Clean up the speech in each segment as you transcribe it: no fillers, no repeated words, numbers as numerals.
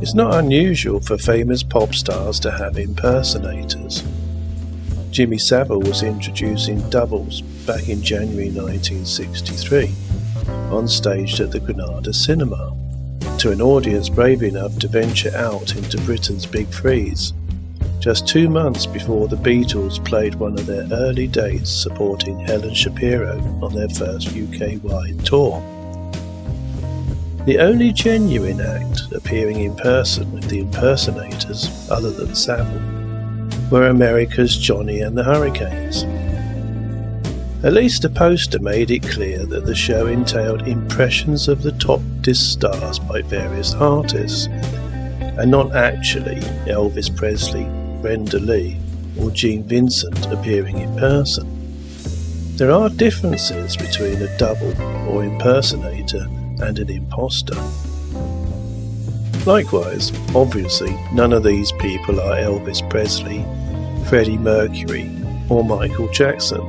It's not unusual for famous pop stars to have impersonators. Jimmy Savile was introducing doubles back in January 1963, on stage at the Granada Cinema, to an audience brave enough to venture out into Britain's Big Freeze, just 2 months before the Beatles played one of their early dates supporting Helen Shapiro on their first UK-wide tour. The only genuine act appearing in person with the Impersonators, other than Savile, were America's Johnny and the Hurricanes. At least a poster made it clear that the show entailed impressions of the top disc stars by various artists, and not actually Elvis Presley, Brenda Lee, or Gene Vincent appearing in person. There are differences between a double or impersonator and an imposter. Likewise, obviously, none of these people are Elvis Presley, Freddie Mercury, or Michael Jackson,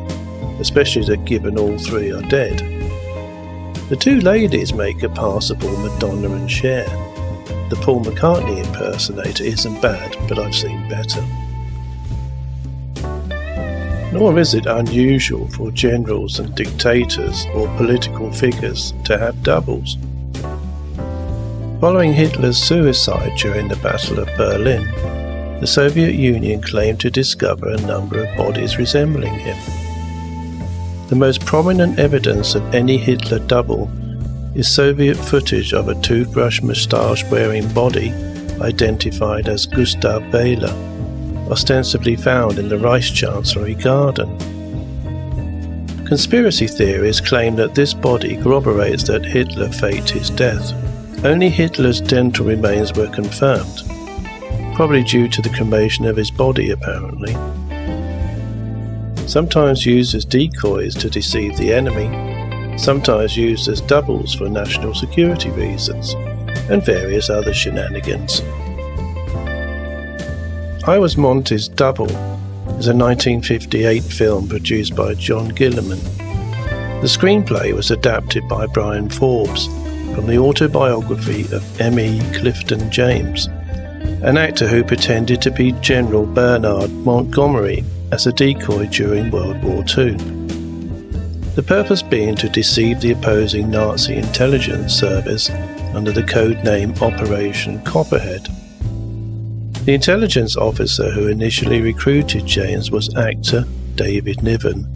especially that given all three are dead. The two ladies make a passable Madonna and Cher. The Paul McCartney impersonator isn't bad, but I've seen better. Nor is it unusual for generals and dictators or political figures to have doubles. Following Hitler's suicide during the Battle of Berlin, the Soviet Union claimed to discover a number of bodies resembling him. The most prominent evidence of any Hitler double is Soviet footage of a toothbrush moustache-wearing body identified as Gustav Behler, ostensibly found in the Reichschancellery garden. Conspiracy theories claim that this body corroborates that Hitler faked his death. Only Hitler's dental remains were confirmed, probably due to the cremation of his body apparently. Sometimes used as decoys to deceive the enemy, sometimes used as doubles for national security reasons, and various other shenanigans. I Was Monty's Double is a 1958 film produced by John Gilliman. The screenplay was adapted by Brian Forbes from the autobiography of M.E. Clifton James, an actor who pretended to be General Bernard Montgomery as a decoy during World War II. The purpose being to deceive the opposing Nazi intelligence service under the code name Operation Copperhead. The intelligence officer who initially recruited James was actor David Niven,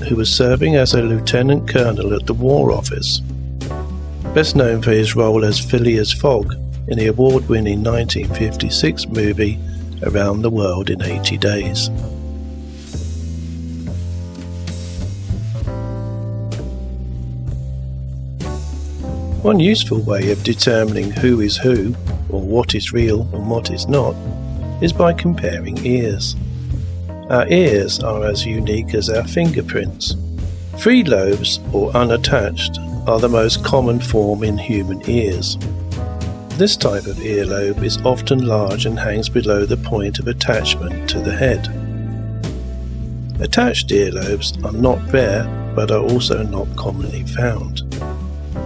who was serving as a lieutenant colonel at the War Office. Best known for his role as Phileas Fogg in the award-winning 1956 movie Around the World in 80 Days. One useful way of determining who is who, or what is real and what is not, is by comparing ears. Our ears are as unique as our fingerprints. Free lobes, or unattached, are the most common form in human ears. This type of earlobe is often large and hangs below the point of attachment to the head. Attached earlobes are not rare, but are also not commonly found.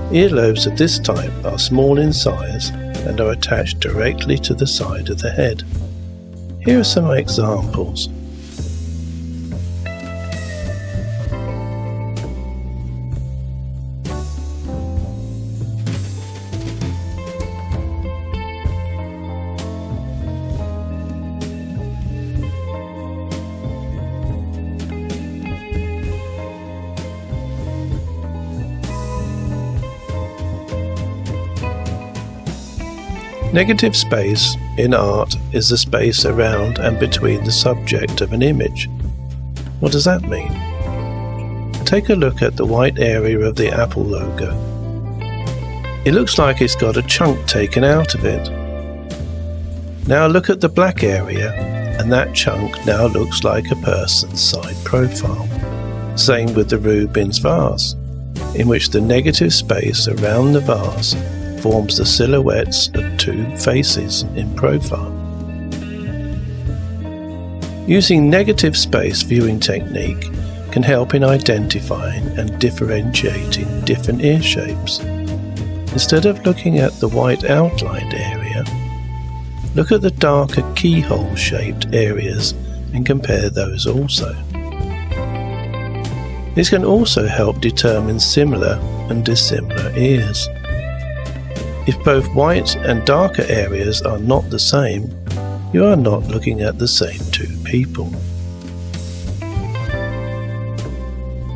Earlobes of this type are small in size and are attached directly to the side of the head. Here are some examples. Negative space in art is the space around and between the subject of an image. What does that mean? Take a look at the white area of the Apple logo. It looks like it's got a chunk taken out of it. Now look at the black area, and that chunk now looks like a person's side profile. Same with the Rubens vase, in which the negative space around the vase forms the silhouettes of two faces in profile. Using negative space viewing technique can help in identifying and differentiating different ear shapes. Instead of looking at the white outlined area, look at the darker keyhole-shaped areas and compare those also. This can also help determine similar and dissimilar ears. If both white and darker areas are not the same, you are not looking at the same two people.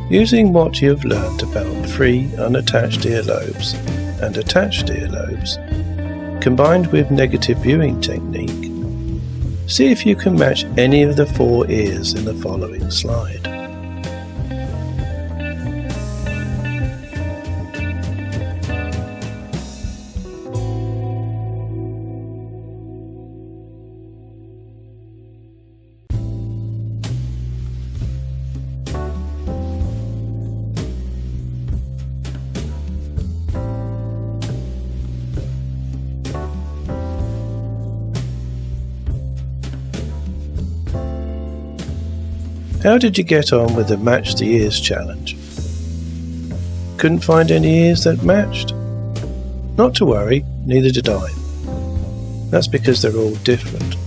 Using what you have learned about free unattached earlobes and attached earlobes, combined with negative viewing technique, see if you can match any of the 4 ears in the following slide. How did you get on with the Match the Ears challenge? Couldn't find any ears that matched? Not to worry, neither did I. That's because they're all different.